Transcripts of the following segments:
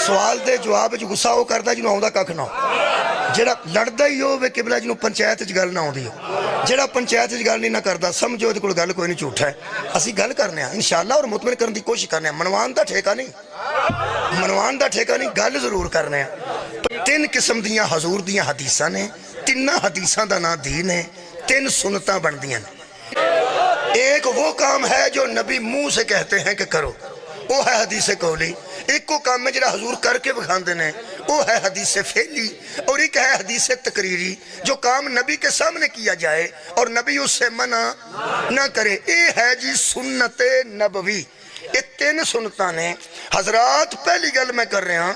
سوال دے جواب جو غصہ وہ کرتا جنہوں آؤں دا ککھ نہ ہو، جڑا لڑدا ہی ہو وے قبلہ جنہوں پنچایت وچ گل نہ ہوندی ہو، جڑا پنچایت وچ گل نہیں نہ کردا سمجھو تے کول گل کوئی نہیں، جھوٹا ہے۔ اسی گل کرنے ہیں انشاءاللہ اور مطمئن کرنے دی کوشش کرنے ہیں، منوان دا ٹھیکہ نہیں، منوان دا ٹھیکہ نہیں، گل ضرور کرنے ہیں۔ تین قسم دیاں حضور دیاں حدیثاں نے، تینہ حدیثاں دا نا دین ہے، تین سنتاں بن دیاں۔ ایک وہ کام ہے جو نبی منہ سے کہتے ہیں کہ کرو، وہ ہے حدیث قولی۔ ایک کو کام میں جڑا حضور کر کے بکھاندے نے وہ ہے حدیث فعلی، اور ایک ہے حدیث تقریری جو کام نبی کے سامنے کیا جائے اور نبی اس سے منع نہ کرے، یہ ہے جی سنت نبوی۔ یہ تین سنتاں نے حضرات۔ پہلی گل میں کر رہا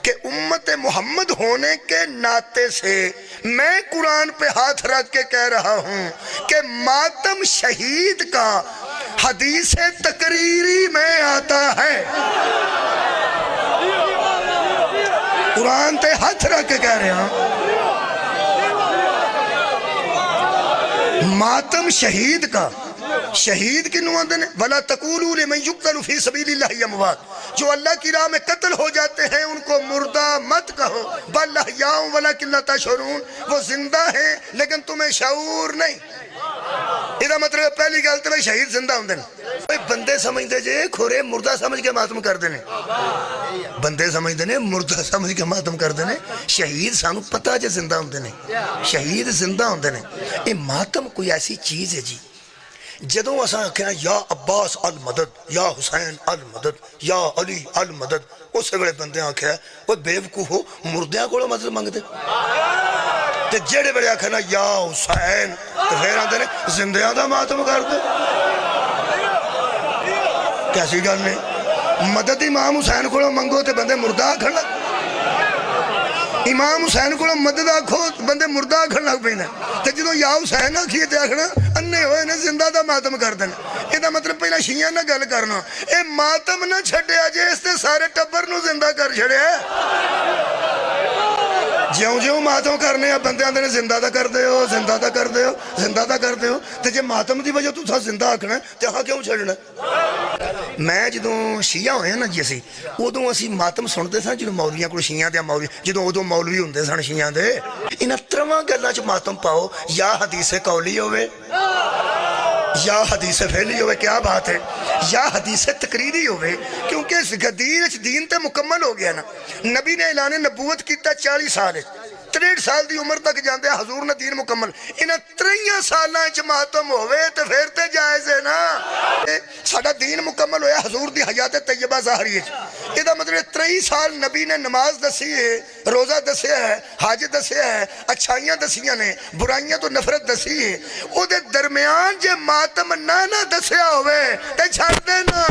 کہ امت محمد ہونے کے ناطے سے میں قرآن پہ ہاتھ رکھ کے کہہ رہا ہوں کہ ماتم شہید کا حدیث تقریری میں آتا ہے۔ قرآن تے ہاتھ رکھ کے کہہ رہے ہیں ماتم شہید کا، شہید کی نوان دینے وَلَا تَقُولُوا لِمَنْ يُقْتَلُ فِي سَبِيلِ اللَّهِ أَمْوَاتٌ، جو اللہ کی راہ میں قتل ہو جاتے ہیں ان کو مردہ مت کہو، بَلْ أَحْيَاءٌ وَلَكِنْ لَا تَشْعُرُونَ، وہ زندہ ہیں لیکن تمہیں شعور نہیں۔ یہ مطلب پہلی گل تو شہید زندہ ہوں دیں، بندے سمجھتے جے کھورے مردہ سمجھ کے ماتم کر دینے، بندے سمجھتے ہیں مردہ سمجھ کے ماتم کر دینے، شہید سانو پتہ جے زندہ ہوں دینے، شہید زندہ ہوں دینے۔ یہ ماتم کوئی ایسی چیز ہے جی جدوں اساں کہنا یا عباس المدد، یا حسین المدد، یا علی المدد، اس سے بڑے بندے آنکھیں وہ بے وقوف مردیاں کو مدد مانگتے، تے جڑے بڑے آکھنا یا حسین تو پھر آتے نے زندیاں دا ماتم کر دے۔ کیسی گل نہیں، مدد امام حسین کو منگو تے بندے مردہ آکھن لگ، امام حسین کو مدد آکھو بندے مردہ آکھن لگ پینے، تے جدوں یا حسین آکھیے تے آکھنا انہیں ہوئے نے زندہ دا ماتم کر دینا۔ یہ دا مطلب پہلا شیعہ نہ گل کرنا، اے ماتم نہ چھڑے آجے اس تے سارے ٹبر نو زندہ کر چھڑے ہے۔ جیوں جیوں ماتم کرنے ہیں بندے آندے نے زندہ دا کر دے ہو، زندہ دا کر دے ہو، زندہ دا کر دے ہو، تے جے ماتم دی وجہ تو تھا زندہ آکھنا ہے تے ہاں کیوں چھڑنا ہے؟ میں جدوں شیعہ ہوئے ہیں نا جی اسی ادوں اسی ماتم سنتے سن جدوں مولویاں کو شیعہ دے مولوی جدوں ادوں مولوی ہوندے سن شیعہ دے، انہاں ترواں گلاں چ ماتم پاؤ، یا حدیث قولی ہوئے یا حدیث فعلی ہوئے، کیا بات ہے، یا حدیث تقریری ہوئے، کیونکہ اس دین تے مکمل ہو گیا نا۔ نبی نے اعلان نبوت کیتا 40 سال 63 سال دی عمر تک جاندے حضور نے دین مکمل، انہاں 63 سالاں چ ماتم ہوئے تے پھر تے جائز ہے نا۔ ساڈا دین مکمل ہویا حضور دی حیات طیبہ ظاہری ہے، یہ دا مطلب 23 سال نبی نے نماز دسی ہے، روزہ دسیا ہے، حج دسیا ہے، اچھائیاں دسیاں نے، برائیاں تو نفرت دسی ہے، او دے درمیان جے ماتم نہ دسیا ہوئے تے چھڑ دینا۔